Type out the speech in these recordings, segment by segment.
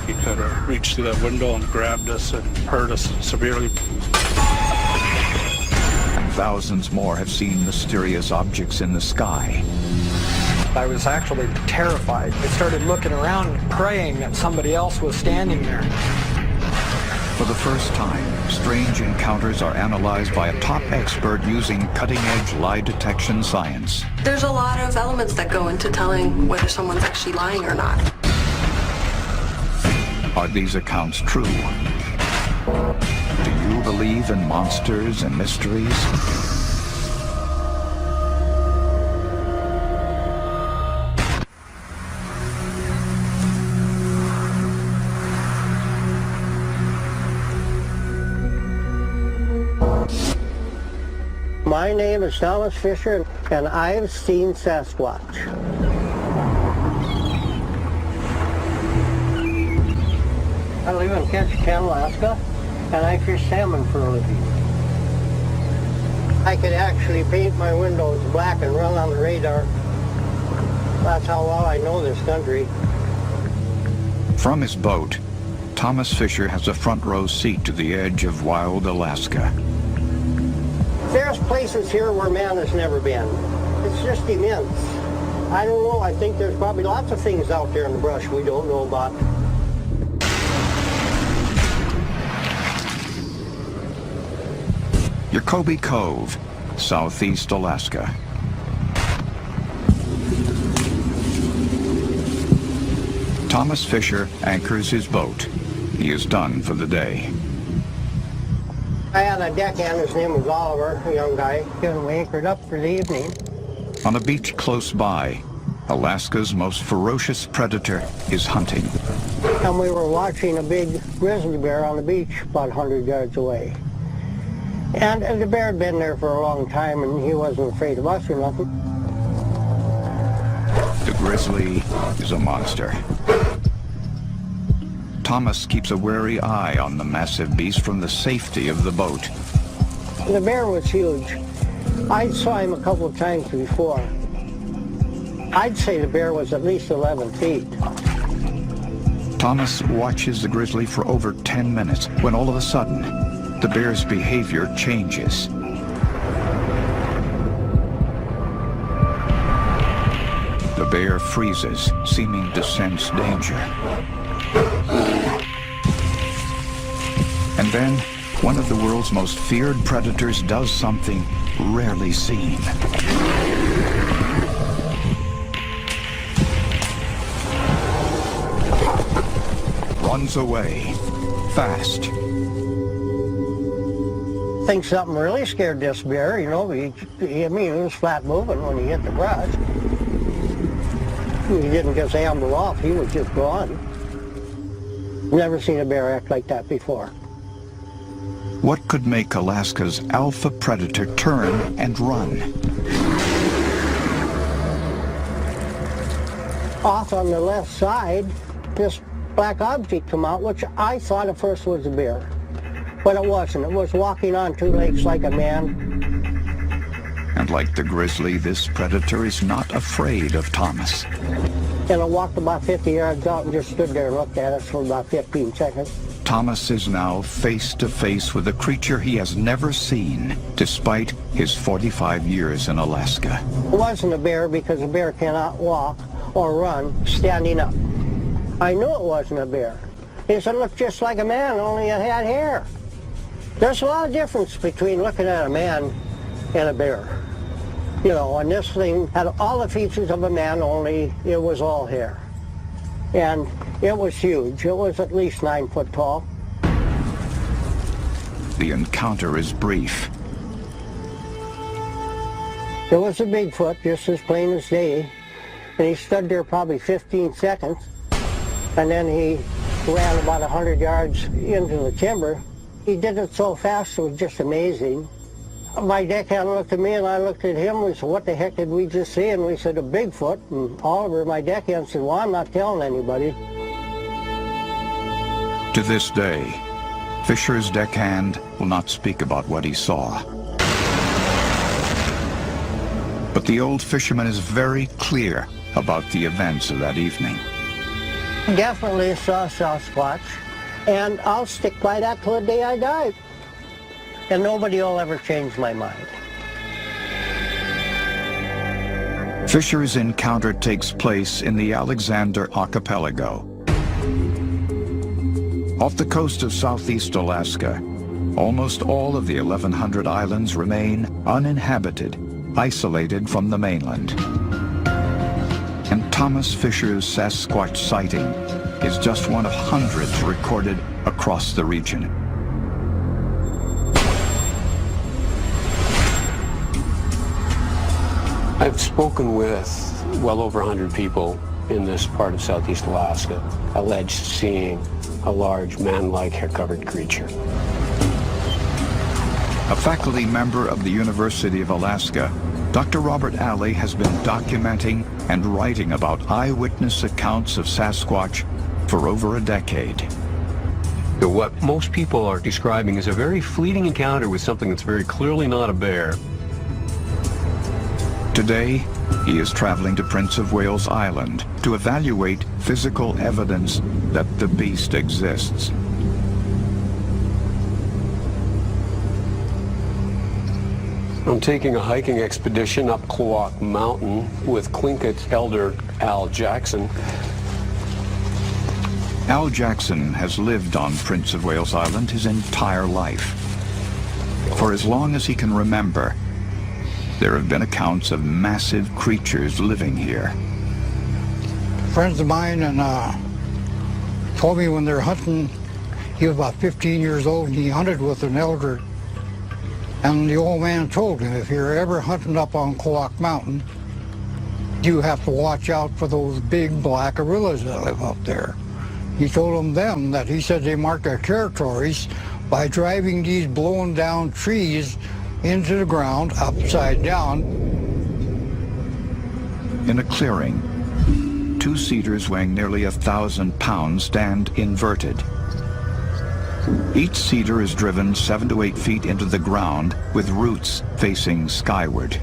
he could have reached through that window and grabbed us and hurt us severely. And thousands more have seen mysterious objects in the sky. I was actually terrified. I started looking around, praying that somebody else was standing there. For the first time, strange encounters are analyzed by a top expert using cutting-edge lie detection science. There's a lot of elements that go into telling whether someone's actually lying or not. Are these accounts true? Do you believe in monsters and mysteries? My name is Thomas Fisher, and I've seen Sasquatch. I live in Ketchikan, Alaska, and I fish salmon for a living. I could actually paint my windows black and run on the radar. That's how well I know this country. From his boat, Thomas Fisher has a front row seat to the edge of wild Alaska. There's places here where man has never been. It's just immense. I don't know, I think there's probably lots of things out there in the brush we don't know about. Yakobi Cove, southeast Alaska. Thomas Fisher anchors his boat. He is done for the day. I had a deckhand, his name was Oliver, a young guy, and we anchored up for the evening. On a beach close by, Alaska's most ferocious predator is hunting. And we were watching a big grizzly bear on the beach about 100 yards away. And the bear had been there for a long time, and he wasn't afraid of us or nothing. The grizzly is a monster. Thomas keeps a wary eye on the massive beast from the safety of the boat. The bear was huge. I saw him a couple of times before. I'd say the bear was at least 11 feet. Thomas watches the grizzly for over 10 minutes when all of a sudden, the bear's behavior changes. The bear freezes, seeming to sense danger. And then, one of the world's most feared predators does something rarely seen. Runs away, fast. I think something really scared this bear, you know. He was flat moving when he hit the brush. He didn't just amble off, he was just gone. Never seen a bear act like that before. What could make Alaska's alpha predator turn and run? Off on the left side, this black object come out, which I thought at first was a bear. But it wasn't. It was walking on two legs like a man. And like the grizzly, this predator is not afraid of Thomas. And it walked about 50 yards out and just stood there and looked at us for about 15 seconds. Thomas is now face to face with a creature he has never seen, despite his 45 years in Alaska. It wasn't a bear because a bear cannot walk or run standing up. I knew it wasn't a bear. It looked just like a man, only it had hair. There's a lot of difference between looking at a man and a bear. You know, and this thing had all the features of a man, only it was all hair. And it was huge. It was at least 9 foot tall. The encounter is brief. It was a Bigfoot, just as plain as day. And he stood there probably 15 seconds. And then he ran about 100 yards into the timber. He did it so fast, it was just amazing. My deckhand looked at me and I looked at him. We said, what the heck did we just see? And we said, a Bigfoot. And Oliver, my deckhand, said, well, I'm not telling anybody. To this day, Fisher's deckhand will not speak about what he saw. But the old fisherman is very clear about the events of that evening. Definitely saw Sasquatch, and I'll stick by that till the day I die. And nobody will ever change my mind. Fisher's encounter takes place in the Alexander Archipelago. Off the coast of southeast Alaska, almost all of the 1,100 islands remain uninhabited, isolated from the mainland. And Thomas Fisher's Sasquatch sighting is just one of hundreds recorded across the region. I've spoken with well over 100 people in this part of southeast Alaska, alleged seeing a large man-like hair-covered creature. A faculty member of the University of Alaska, Dr. Robert Alley has been documenting and writing about eyewitness accounts of Sasquatch for over a decade. What most people are describing is a very fleeting encounter with something that's very clearly not a bear. Today, he is traveling to Prince of Wales Island to evaluate physical evidence that the beast exists. I'm taking a hiking expedition up Klawock Mountain with Tlingit elder Al Jackson. Al Jackson has lived on Prince of Wales Island his entire life. For as long as he can remember, there have been accounts of massive creatures living here. Friends of mine told me when they're hunting, he was about 15 years old and he hunted with an elder. And the old man told him, if you're ever hunting up on Klawock Mountain, you have to watch out for those big black gorillas that live up there. He told them that he said they marked their territories by driving these blown down trees into the ground, upside down. In a clearing, two cedars weighing nearly 1,000 pounds stand inverted. Each cedar is driven 7 to 8 feet into the ground with roots facing skyward.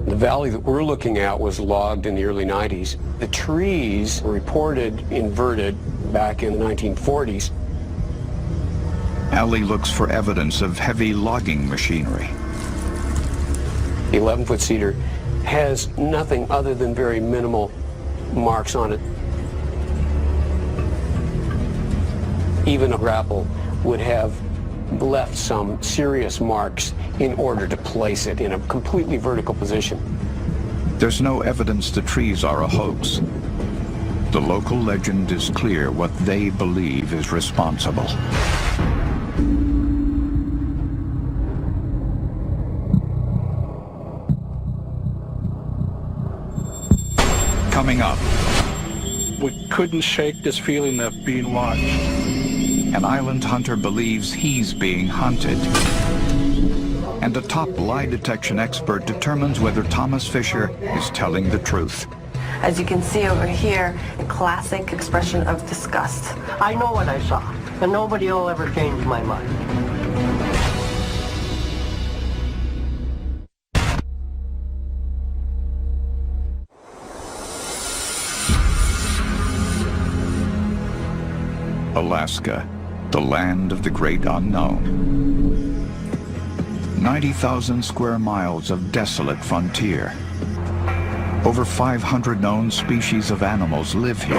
The valley that we're looking at was logged in the early 90s. The trees were reported inverted back in the 1940s. Alley looks for evidence of heavy logging machinery. The 11-foot cedar has nothing other than very minimal marks on it. Even a grapple would have left some serious marks in order to place it in a completely vertical position. There's no evidence the trees are a hoax. The local legend is clear what they believe is responsible. Coming up, We couldn't shake this feeling of being watched. an island hunter believes he's being hunted. And a top lie detection expert determines whether Thomas Fisher is telling the truth. As you can see over here, a classic expression of disgust. I know what I saw, and nobody will ever change my mind. Alaska, the land of the great unknown. 90,000 square miles of desolate frontier. Over 500 known species of animals live here.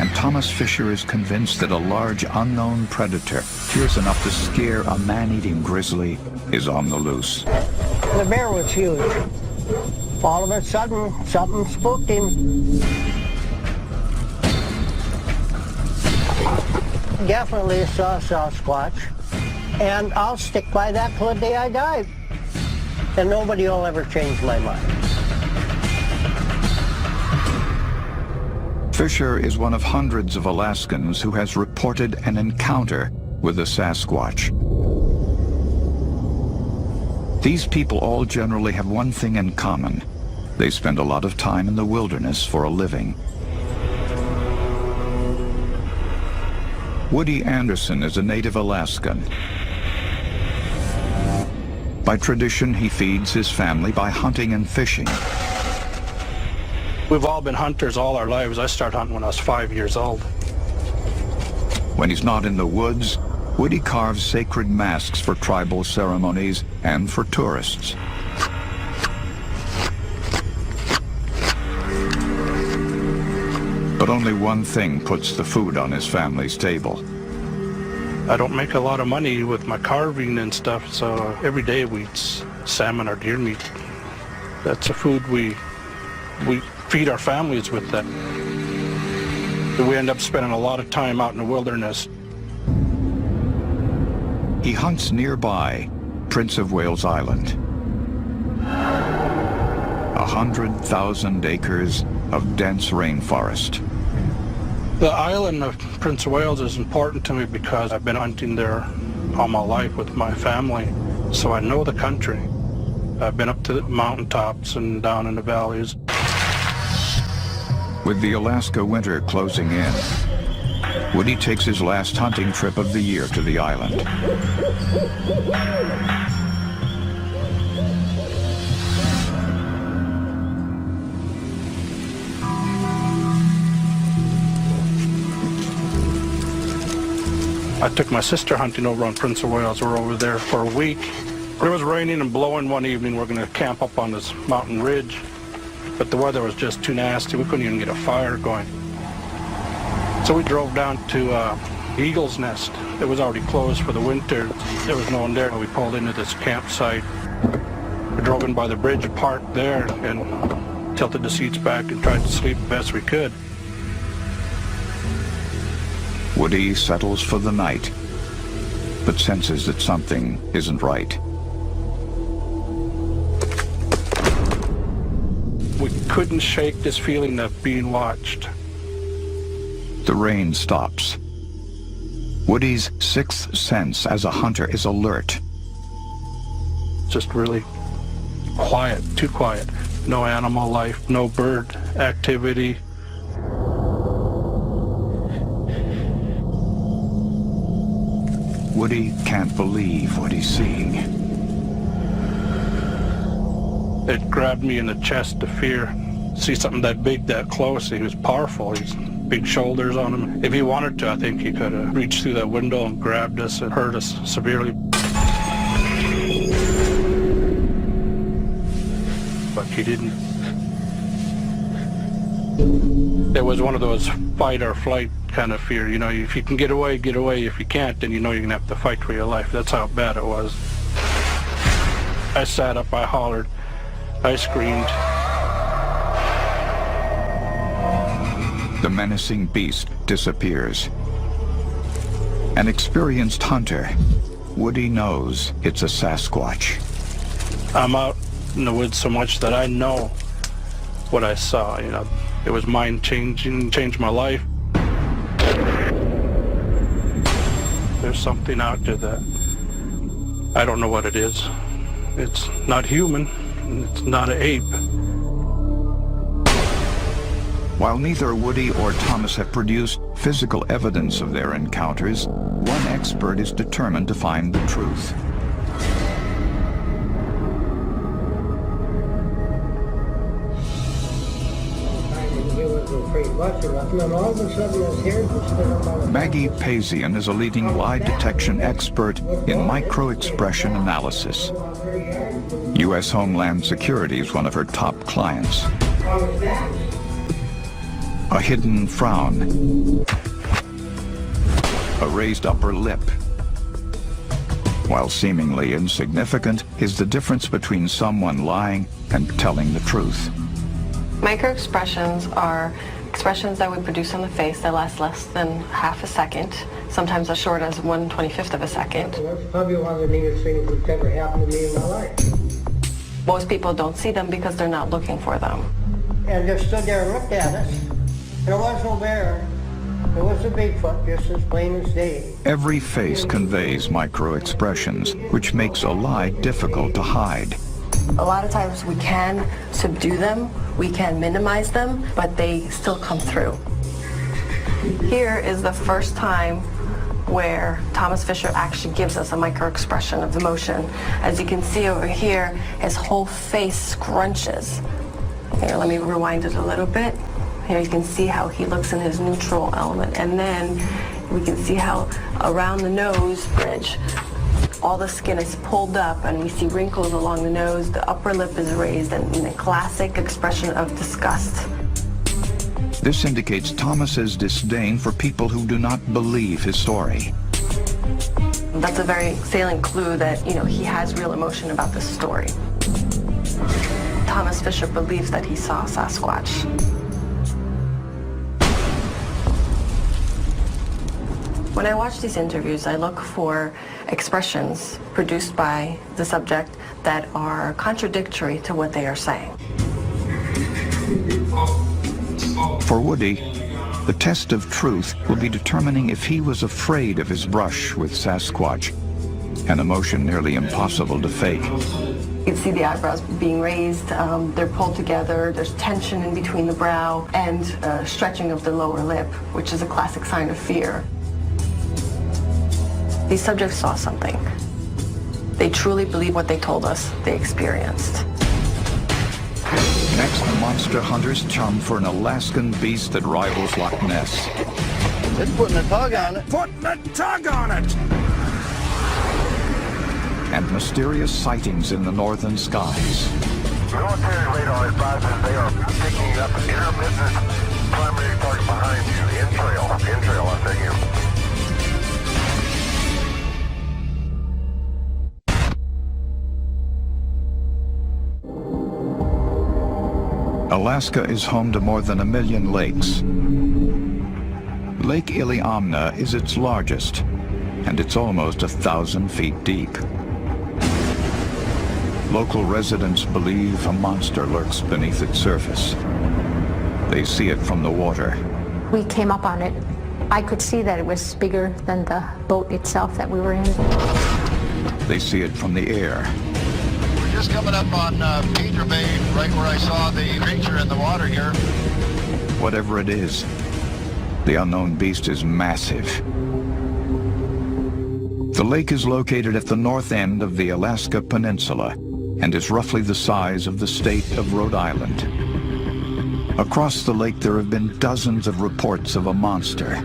And Thomas Fisher is convinced that a large unknown predator, fierce enough to scare a man-eating grizzly, is on the loose. The bear was huge. All of a sudden, something spooked him. Definitely saw Sasquatch, and I'll stick by that till the day I die. And nobody will ever change my mind. Fisher is one of hundreds of Alaskans who has reported an encounter with a Sasquatch. These people all generally have one thing in common. They spend a lot of time in the wilderness for a living. Woody Anderson is a native Alaskan. By tradition, he feeds his family by hunting and fishing. We've all been hunters all our lives. I started hunting when I was 5 years old. When he's not in the woods, Woody carves sacred masks for tribal ceremonies and for tourists. But only one thing puts the food on his family's table. I don't make a lot of money with my carving and stuff, so every day we eat salmon or deer meat. That's the food we feed our families with. That we end up spending a lot of time out in the wilderness. He hunts nearby Prince of Wales Island. 100,000 acres of dense rainforest. The island of Prince of Wales is important to me because I've been hunting there all my life with my family, so I know the country. I've been up to the mountaintops and down in the valleys. With the Alaska winter closing in, Woody takes his last hunting trip of the year to the island. I took my sister hunting over on Prince of Wales. We're over there for a week. It was raining and blowing one evening. We're going to camp up on this mountain ridge, but the weather was just too nasty. We couldn't even get a fire going. So we drove down to Eagle's Nest. It was already closed for the winter. There was no one there. We pulled into this campsite. We drove in by the bridge, parked there, and tilted the seats back and tried to sleep the best we could. Woody settles for the night, but senses that something isn't right. We couldn't shake this feeling of being watched. The rain stops. Woody's sixth sense as a hunter is alert. Just really quiet, too quiet. No animal life, no bird activity. Woody can't believe what he's seeing. It grabbed me in the chest, the fear. See something that big, that close. He was powerful. He's big shoulders on him. If he wanted to, I think he could have reached through that window and grabbed us and hurt us severely. But he didn't. It was one of those fight or flight kind of fear. You know, if you can get away, get away. If you can't, then you know you're going to have to fight for your life. That's how bad it was. I sat up, I hollered, I screamed. The menacing beast disappears. An experienced hunter, Woody knows it's a Sasquatch. I'm out in the woods so much that I know what I saw. You know, it was mind-changing, changed my life. There's something out there that I don't know what it is. It's not human, it's not an ape. While neither Woody or Thomas have produced physical evidence of their encounters, one expert is determined to find the truth. Maggie Pazian is a leading lie detection expert in micro-expression analysis. U.S. Homeland Security is one of her top clients. A hidden frown, a raised upper lip. While seemingly insignificant is the difference between someone lying and telling the truth. Microexpressions are expressions that we produce on the face that last less than half a second, sometimes as short as 1/25th of a second. That's probably one of the neatest things that's ever happened to me in my life. Most people don't see them because they're not looking for them. And just stood there and looked at us. There was no bear. There was a Bigfoot, just as plain as day. Every face conveys micro-expressions, which makes a lie difficult to hide. A lot of times we can subdue them, we can minimize them, but they still come through. Here is the first time where Thomas Fisher actually gives us a micro-expression of emotion. As you can see over here, his whole face scrunches. Here, let me rewind it a little bit. Here you can see how he looks in his neutral element. And then we can see how around the nose bridge, all the skin is pulled up and we see wrinkles along the nose. The upper lip is raised and in a classic expression of disgust. This indicates Thomas's disdain for people who do not believe his story. That's a very salient clue that, he has real emotion about this story. Thomas Fisher believes that he saw Sasquatch. When I watch these interviews, I look for expressions produced by the subject that are contradictory to what they are saying. For Woody, the test of truth will be determining if he was afraid of his brush with Sasquatch, an emotion nearly impossible to fake. You can see the eyebrows being raised, they're pulled together, there's tension in between the brow, and stretching of the lower lip, which is a classic sign of fear. These subjects saw something. They truly believe what they told us they experienced. Next, the monster hunters chum for an Alaskan beast that rivals Loch Ness. It's putting a tug on it. Putting a tug on it! And mysterious sightings in the northern skies. Military radar advises they are picking up an intermittent primary target behind you. In trail, I say you. Alaska is home to more than 1 million lakes. Lake Iliamna is its largest, and it's almost 1,000 feet deep. Local residents believe a monster lurks beneath its surface. They see it from the water. We came up on it. I could see that it was bigger than the boat itself that we were in. They see it from the air. We're just coming up on Peter Bay, right where I saw the creature in the water here. Whatever it is, the unknown beast is massive. The lake is located at the north end of the Alaska Peninsula and is roughly the size of the state of Rhode Island. Across the lake, there have been dozens of reports of a monster.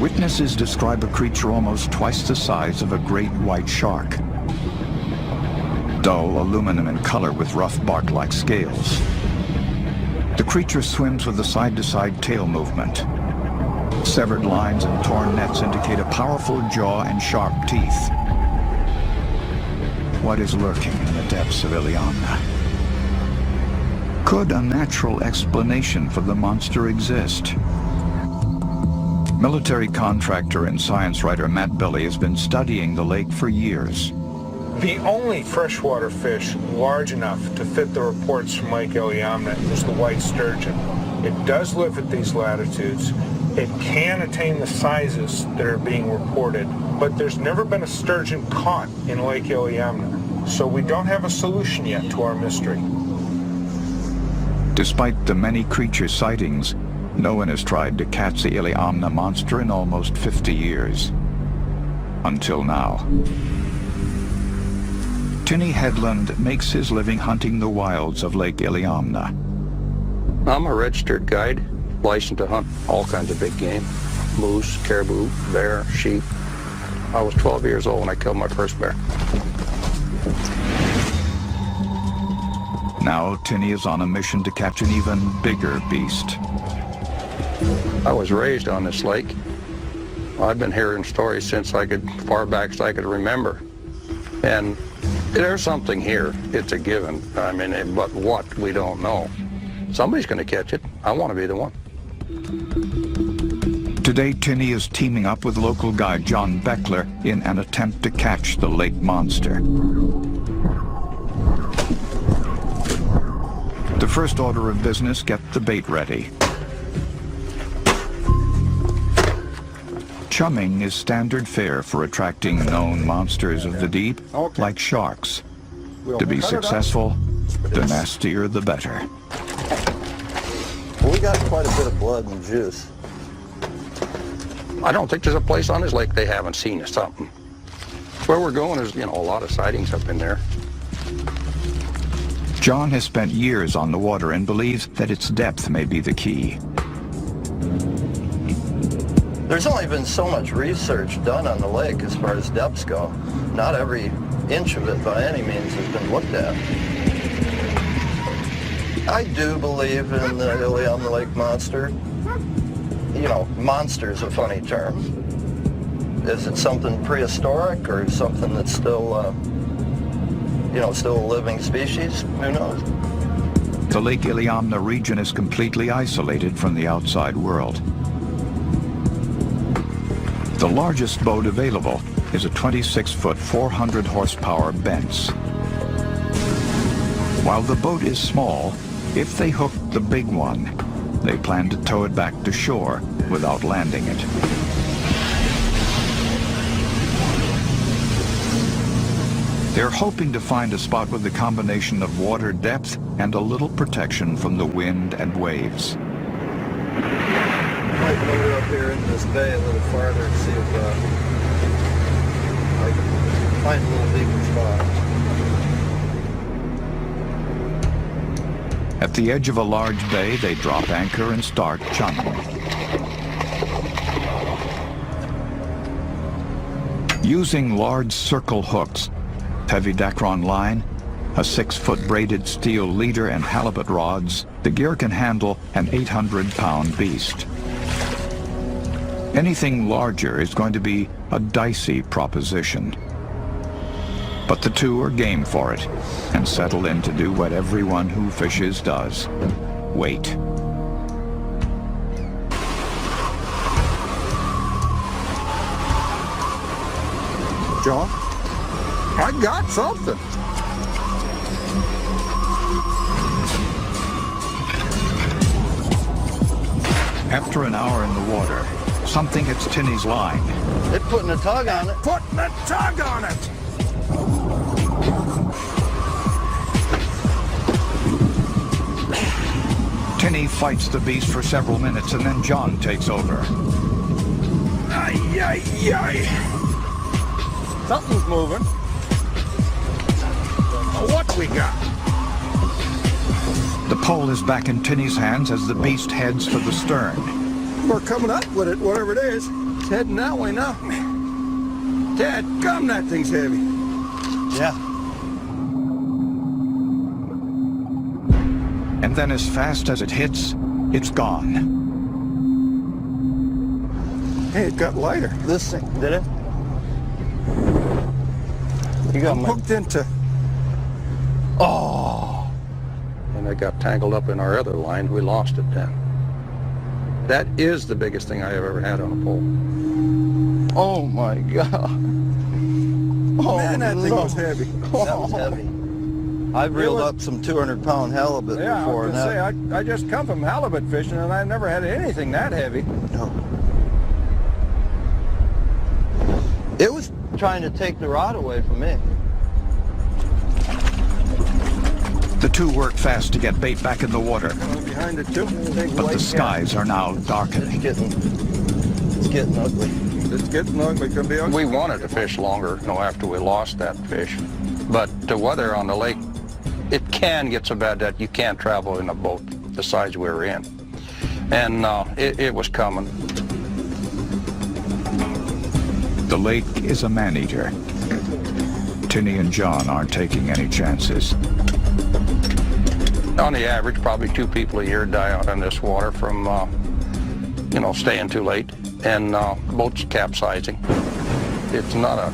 Witnesses describe a creature almost twice the size of a great white shark. Dull aluminum in color with rough bark-like scales. The creature swims with a side-to-side tail movement. Severed lines and torn nets indicate a powerful jaw and sharp teeth. What is lurking in the depths of Iliamna? Could a natural explanation for the monster exist? Military contractor and science writer Matt Billy has been studying the lake for years. The only freshwater fish large enough to fit the reports from Lake Iliamna is the white sturgeon. It does live at these latitudes. It can attain the sizes that are being reported, but there's never been a sturgeon caught in Lake Iliamna, so we don't have a solution yet to our mystery. Despite the many creature sightings, no one has tried to catch the Iliamna monster in almost 50 years. Until now. Tinny Headland makes his living hunting the wilds of Lake Iliamna. I'm a registered guide, licensed to hunt all kinds of big game. Moose, caribou, bear, sheep. I was 12 years old when I killed my first bear. Now Tinny is on a mission to catch an even bigger beast. I was raised on this lake. I've been hearing stories since far back as I could remember. And there's something here. It's a given. I mean, but what, we don't know. Somebody's going to catch it. I want to be the one. Today, Tinny is teaming up with local guide John Beckler in an attempt to catch the lake monster. The first order of business, get the bait ready. Chumming is standard fare for attracting known monsters of the deep, like sharks. To be successful, the nastier the better. We got quite a bit of blood and juice. I don't think there's a place on this lake they haven't seen or something. Where we're going is, a lot of sightings up in there. John has spent years on the water and believes that its depth may be the key. There's only been so much research done on the lake as far as depths go. Not every inch of it by any means has been looked at. I do believe in the Iliamna Lake monster. You know, monster's a funny term. Is it something prehistoric or something that's still, you know, still a living species? Who knows? The Lake Iliamna region is completely isolated from the outside world. The largest boat available is a 26-foot, 400-horsepower Benz. While the boat is small, if they hook the big one, they plan to tow it back to shore without landing it. They're hoping to find a spot with a combination of water depth and a little protection from the wind and waves. Might motor up here into this bay a little farther and see if I can find a little deeper spot. At the edge of a large bay, they drop anchor and start chumming. Using large circle hooks, heavy Dacron line, a 6-foot braided steel leader and halibut rods, the gear can handle an 800-pound beast. Anything larger is going to be a dicey proposition. But the two are game for it and settle in to do what everyone who fishes does: wait. John, I got something. After an hour in the water, something hits Tinny's line. It's putting a tug on it. Putting a tug on it! Tinny fights the beast for several minutes and then John takes over. Ay, ay, ay! Something's moving. What we got? The pole is back in Tinny's hands as the beast heads for the stern. We're coming up with it, whatever it is. It's heading that way now. Dad, gum, that thing's heavy. Yeah. And then as fast as it hits, it's gone. Hey, it got lighter. This thing, did it? You got I'm hooked into... Oh! And it got tangled up in our other line. We lost it then. That is the biggest thing I have ever had on a pole. Oh my God. Oh, man, that thing was heavy. That was heavy. I've reeled up some 200-pound halibut before. Yeah, I just come from halibut fishing, and I never had anything that heavy. No. It was trying to take the rod away from me. The two work fast to get bait back in the water. Behind it too. But the skies are now darkening. It's getting ugly. It's getting ugly. It can be ugly. We wanted to fish longer, after we lost that fish. But the weather on the lake, it can get so bad that you can't travel in a boat the size we were in. And it was coming. The lake is a man-eater. Tinny and John aren't taking any chances. On the average, probably 2 people a year die out on this water from, staying too late and boats capsizing. It's not a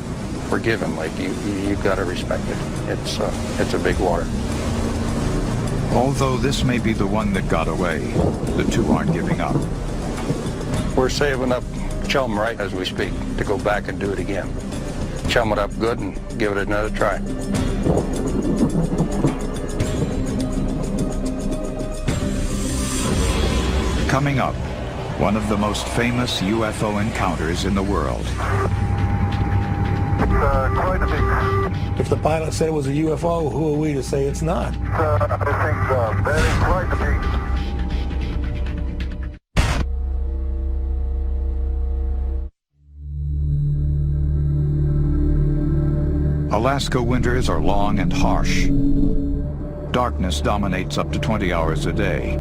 forgiving lake. You've got to respect it. It's a big water. Although this may be the one that got away, the two aren't giving up. We're saving up chum right as we speak to go back and do it again. Chum it up good and give it another try. Coming up, one of the most famous UFO encounters in the world. Quite a big... If the pilot said it was a UFO, who are we to say it's not? I think that is quite a big... Alaska winters are long and harsh. darkness dominates up to 20 hours a day.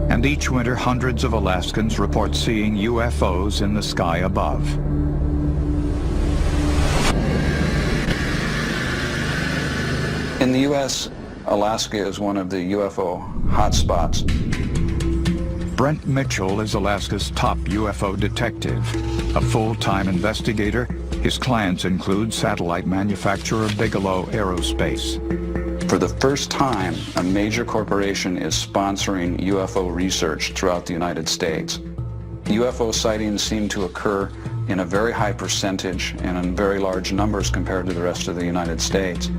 And each winter, hundreds of Alaskans report seeing UFOs in the sky above. In the U.S., Alaska is one of the UFO hotspots. Brent Mitchell is Alaska's top UFO detective. A full-time investigator, his clients include satellite manufacturer Bigelow Aerospace. For the first time, a major corporation is sponsoring UFO research throughout the United States. UFO sightings seem to occur in a very high percentage and in very large numbers compared to the rest of the United States.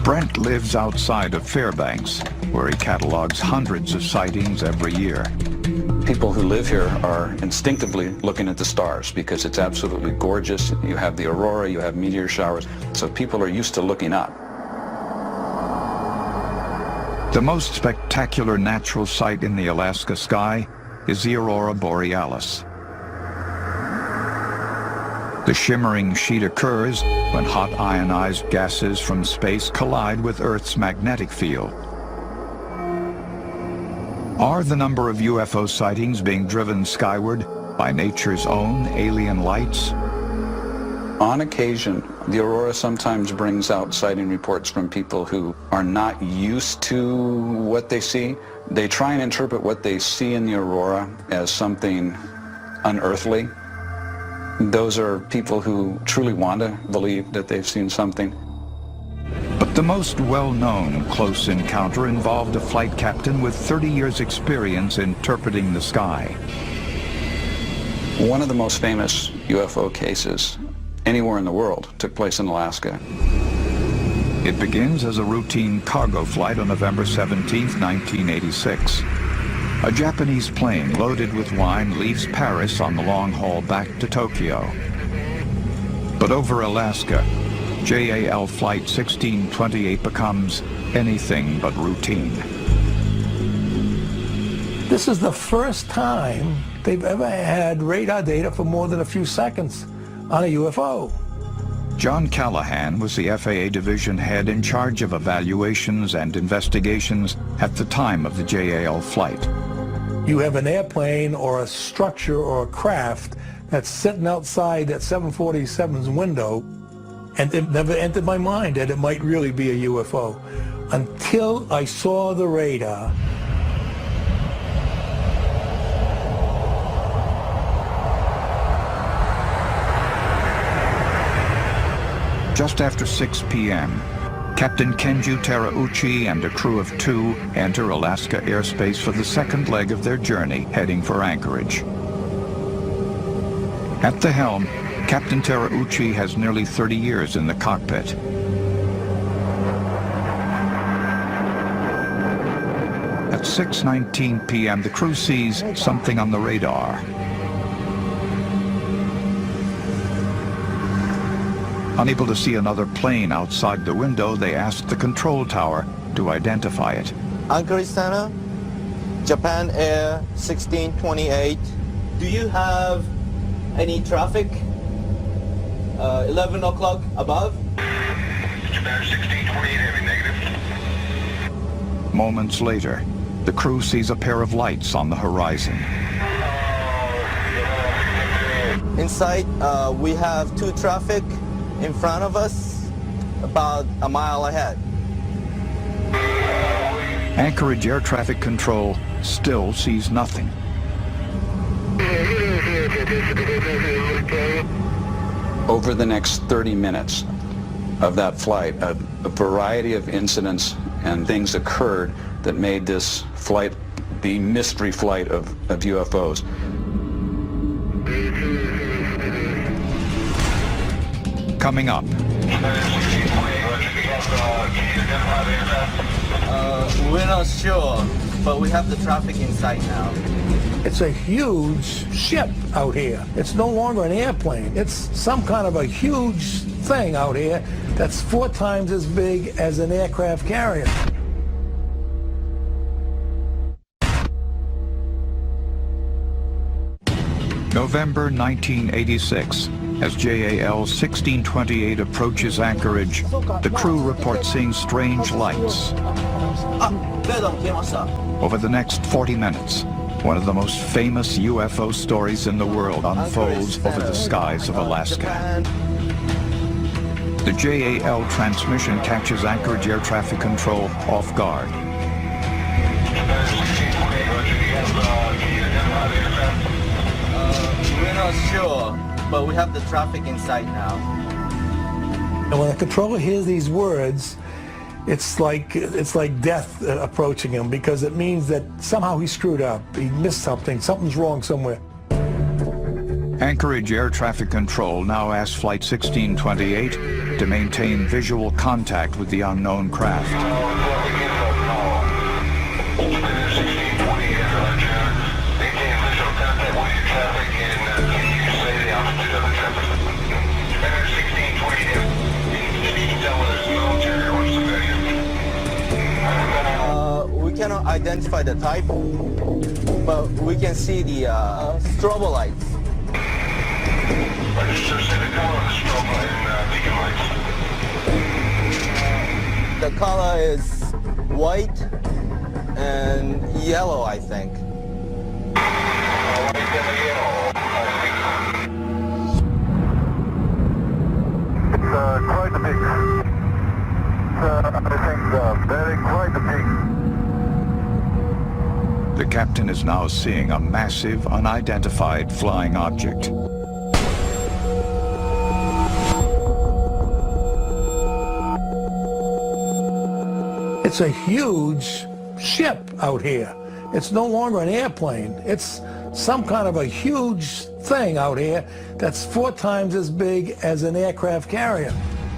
Brent lives outside of Fairbanks, where he catalogs hundreds of sightings every year. People who live here are instinctively looking at the stars because it's absolutely gorgeous. You have the aurora, you have meteor showers, so people are used to looking up. The most spectacular natural sight in the Alaska sky is the aurora borealis. The shimmering sheet occurs when hot ionized gases from space collide with Earth's magnetic field. Are the number of UFO sightings being driven skyward by nature's own alien lights? On occasion, the aurora sometimes brings out sighting reports from people who are not used to what they see. They try and interpret what they see in the aurora as something unearthly. Those are people who truly want to believe that they've seen something. But the most well-known close encounter involved a flight captain with 30 years' experience interpreting the sky. One of the most famous UFO cases anywhere in the world took place in Alaska. It begins as a routine cargo flight on November 17, 1986. A Japanese plane loaded with wine leaves Paris on the long haul back to Tokyo. But over Alaska, JAL Flight 1628 becomes anything but routine. This is the first time they've ever had radar data for more than a few seconds on a UFO. John Callahan was the FAA division head in charge of evaluations and investigations at the time of the JAL flight. You have an airplane or a structure or a craft that's sitting outside that 747's window, and it never entered my mind that it might really be a UFO until I saw the radar. Just after 6 p.m., Captain Kenju Terauchi and a crew of 2 enter Alaska airspace for the second leg of their journey, heading for Anchorage. At the helm, Captain Terauchi has nearly 30 years in the cockpit. At 6:19 p.m., the crew sees something on the radar. Unable to see another plane outside the window, they ask the control tower to identify it. Anchorage Center, Japan Air 1628. Do you have any traffic? 11 o'clock above? Japan 1628 heavy, negative. Moments later, the crew sees a pair of lights on the horizon. Inside, we have 2 traffic in front of us, about a mile ahead. Anchorage Air Traffic Control still sees nothing. Over the next 30 minutes of that flight, a variety of incidents and things occurred that made this flight the mystery flight of UFOs. Coming up. We're not sure, but we have the traffic in sight now. It's a huge ship out here. It's no longer an airplane. It's some kind of a huge thing out here that's 4 times as big as an aircraft carrier. November 1986. As JAL 1628 approaches anchorage, the crew reports seeing strange lights. Over the next 40 minutes, one of the most famous UFO stories in the world unfolds over the skies of Alaska. The JAL transmission catches Anchorage Air Traffic Control off guard. We're not sure, but we have the traffic in sight now. And when a controller hears these words, it's like death approaching him, because it means that somehow he screwed up. He missed something. Something's wrong somewhere. Anchorage Air Traffic Control now asks Flight 1628 to maintain visual contact with the unknown craft. We cannot identify the type, but we can see the strobo lights. The color is white and yellow, I think. It's quite a big. I think very quite a big. The captain is now seeing a massive, unidentified flying object. It's a huge ship out here. It's no longer an airplane. It's some kind of a huge thing out here that's 4 times as big as an aircraft carrier.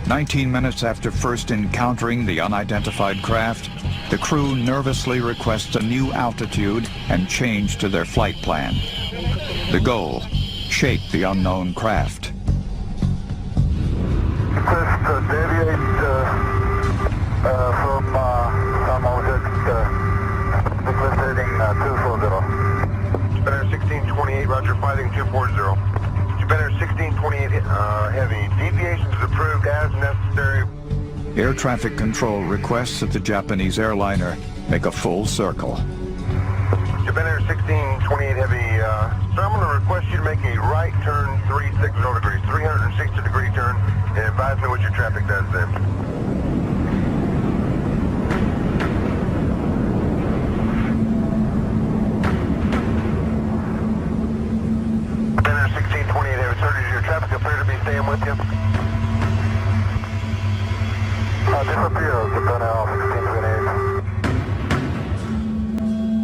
19 minutes after first encountering the unidentified craft, the crew nervously requests a new altitude and change to their flight plan. The goal, shake the unknown craft. Request deviate from some object, request heading 240. Better 1628, roger, fighting 240. Better 1628, heavy. Deviations approved as necessary. Air traffic control requests that the Japanese airliner make a full circle. Better 1628 heavy, so I'm going to request you to make a right turn 360 degrees, 360 degree turn, and advise me what your traffic does there. Better 1628 heavy, sir, does your traffic appear to be staying with you? Disappears, Paranormal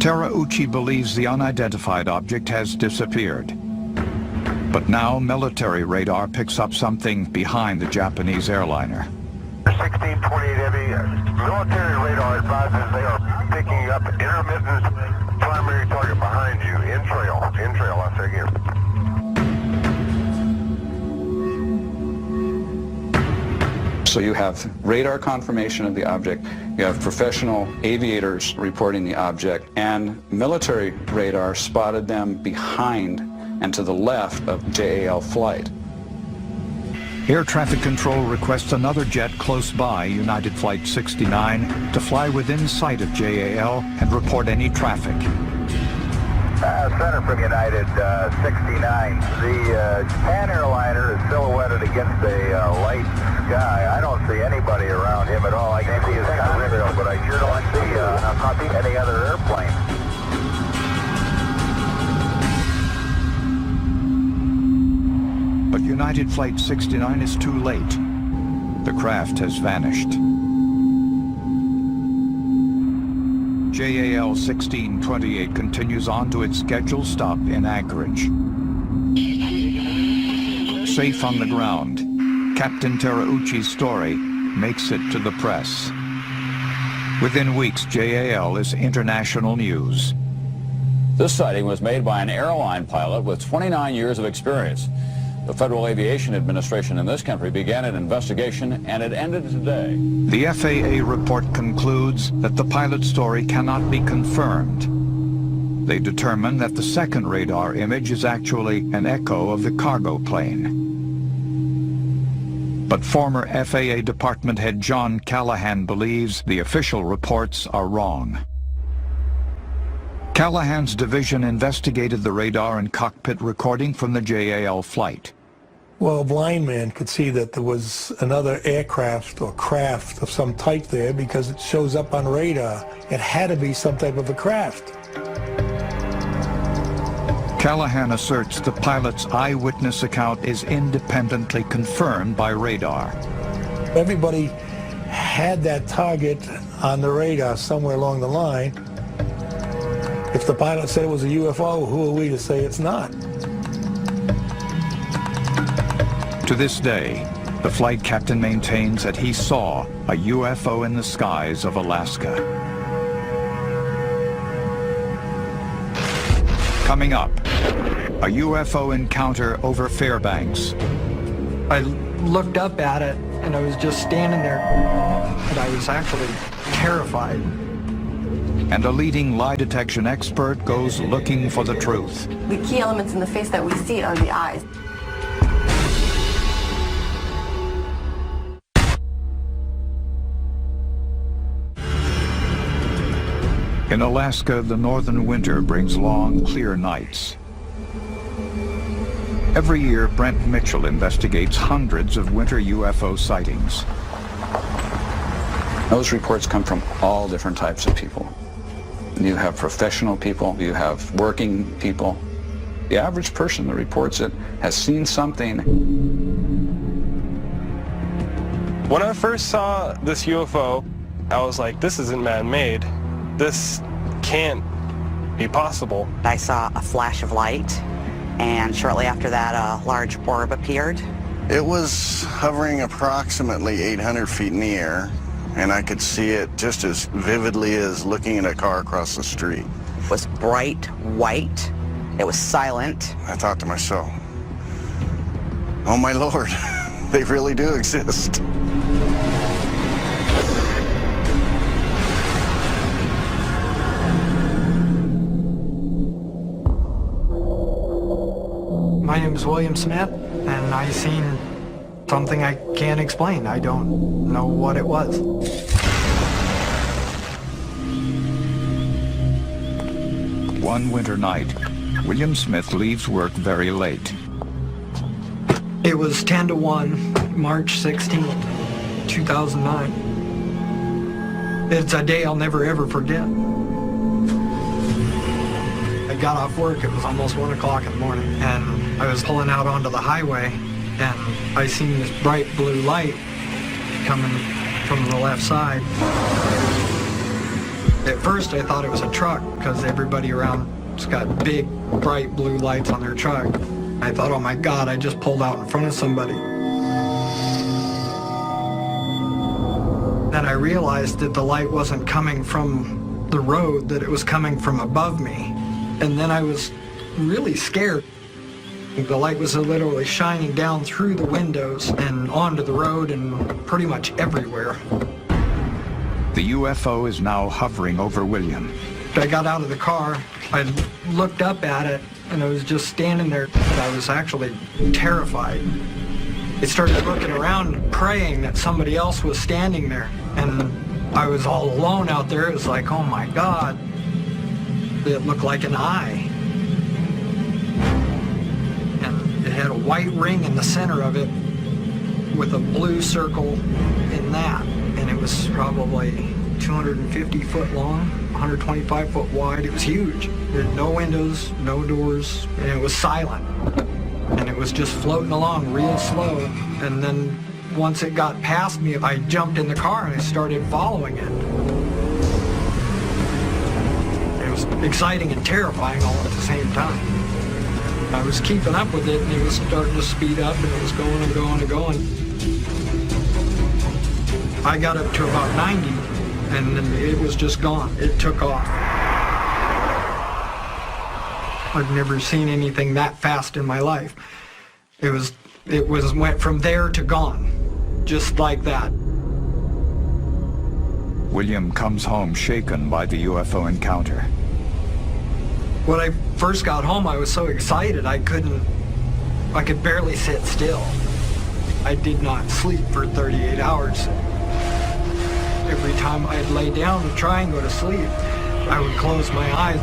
1628. Terauchi believes the unidentified object has disappeared. But now military radar picks up something behind the Japanese airliner. 1628 heavy, military radar advises they are picking up intermittent primary target behind you, in trail, I say again. So you have radar confirmation of the object, you have professional aviators reporting the object, and military radar spotted them behind and to the left of JAL flight. Air traffic control requests another jet close by, United Flight 69, to fly within sight of JAL and report any traffic. Center from United 69. The Japan airliner is silhouetted against a light sky. I don't see anybody around him at all. I can see his contrail, but I sure don't see any other airplane. But United Flight 69 is too late. The craft has vanished. JAL 1628 continues on to its scheduled stop in Anchorage. Safe on the ground, Captain Terauchi's story makes it to the press. Within weeks, JAL is international news. This sighting was made by an airline pilot with 29 years of experience. The Federal Aviation Administration in this country began an investigation, and it ended today. The FAA report concludes that the pilot's story cannot be confirmed. They determine that the second radar image is actually an echo of the cargo plane. But former FAA Department head John Callahan believes the official reports are wrong. Callahan's division investigated the radar and cockpit recording from the JAL flight. Well, a blind man could see that there was another aircraft or craft of some type there because it shows up on radar. It had to be some type of a craft. Callahan asserts the pilot's eyewitness account is independently confirmed by radar. Everybody had that target on the radar somewhere along the line. If the pilot said it was a UFO, who are we to say it's not? To this day, the flight captain maintains that he saw a UFO in the skies of Alaska. Coming up, a UFO encounter over Fairbanks. I looked up at it and I was just standing there and I was actually terrified. And a leading lie detection expert goes looking for the truth. The key elements in the face that we see are the eyes. In Alaska, the northern winter brings long, clear nights. Every year, Brent Mitchell investigates hundreds of winter UFO sightings. Those reports come from all different types of people. You have professional people, you have working people. The average person that reports it has seen something. When I first saw this UFO, I was like, this isn't man-made. This can't be possible. I saw a flash of light, and shortly after that, a large orb appeared. It was hovering approximately 800 feet in the air, and I could see it just as vividly as looking at a car across the street. It was bright white. It was silent. I thought to myself, oh my Lord, they really do exist. My name is William Smith, and I seen something I can't explain. I don't know what it was. One winter night, William Smith leaves work very late. It was 10 to 1, March 16, 2009. It's a day I'll never ever forget. I got off work, it was almost 1 o'clock in the morning, and I was pulling out onto the highway, and I seen this bright blue light coming from the left side. At first I thought it was a truck, because everybody around's got big, bright blue lights on their truck. I thought, oh my God, I just pulled out in front of somebody. Then I realized that the light wasn't coming from the road, that it was coming from above me. And then I was really scared. The light was literally shining down through the windows and onto the road and pretty much everywhere. The UFO is now hovering over William. I got out of the car, I looked up at it, and I was just standing there. I was actually terrified. I started looking around, praying that somebody else was standing there. And I was all alone out there. It was like, oh my God. It looked like an eye. And it had a white ring in the center of it with a blue circle in that. And it was probably 250 foot long, 125 foot wide. It was huge. There had no windows, no doors, and it was silent. And it was just floating along real slow. And then once it got past me, I jumped in the car and I started following it. It was exciting and terrifying all at the same time. I was keeping up with it, and it was starting to speed up, and it was going and going and going. I got up to about 90, and then it was just gone. It took off. I've never seen anything that fast in my life. It went from there to gone, just like that. William comes home shaken by the UFO encounter. When I first got home, I was so excited I could barely sit still. I did not sleep for 38 hours. Every time I'd lay down to try and go to sleep, I would close my eyes.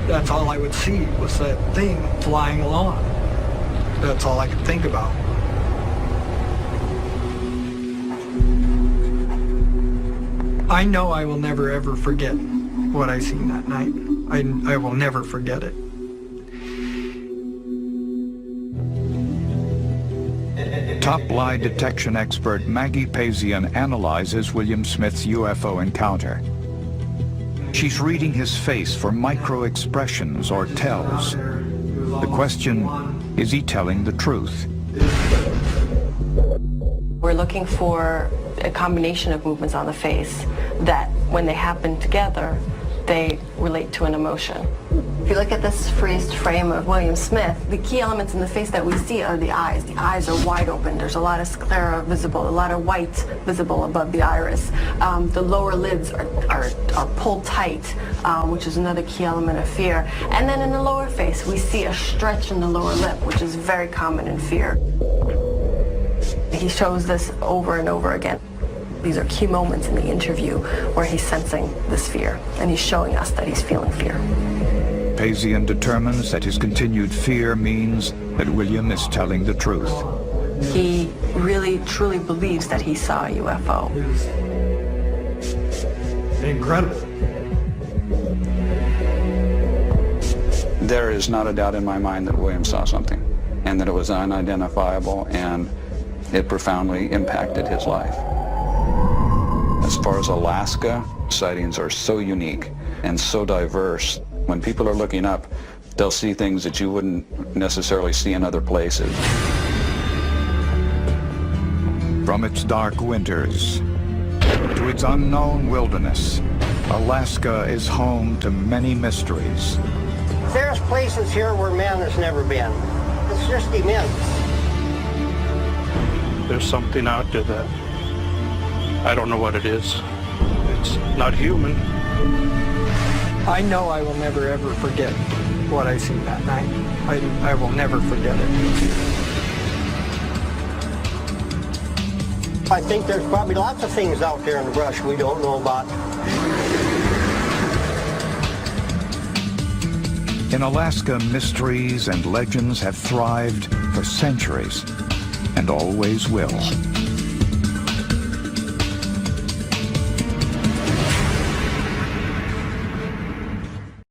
That's all I would see was that thing flying along. That's all I could think about. I know I will never ever forget what I seen that night. I will never forget it. Top lie detection expert Maggie Pazian analyzes William Smith's UFO encounter. She's reading his face for micro-expressions or tells. The question, is he telling the truth? We're looking for a combination of movements on the face that, when they happen together, they relate to an emotion. If you look at this freezed frame of William Smith, the key elements in the face that we see are the eyes. The eyes are wide open. There's a lot of sclera visible, a lot of white visible above the iris. The lower lids are pulled tight, which is another key element of fear. And then in the lower face, we see a stretch in the lower lip, which is very common in fear. He shows this over and over again. These are key moments in the interview where he's sensing this fear, and he's showing us that he's feeling fear. Pazian determines that his continued fear means that William is telling the truth. He really, truly believes that he saw a UFO. Incredible. There is not a doubt in my mind that William saw something, and that it was unidentifiable, and it profoundly impacted his life. As far as Alaska, sightings are so unique and so diverse. When people are looking up, they'll see things that you wouldn't necessarily see in other places. From its dark winters to its unknown wilderness, Alaska is home to many mysteries. There's places here where man has never been. It's just immense. There's something out there that I don't know what it is. It's not human. I know I will never ever forget what I seen that night. I will never forget it. I think there's probably lots of things out there in the brush we don't know about. In Alaska, mysteries and legends have thrived for centuries and always will.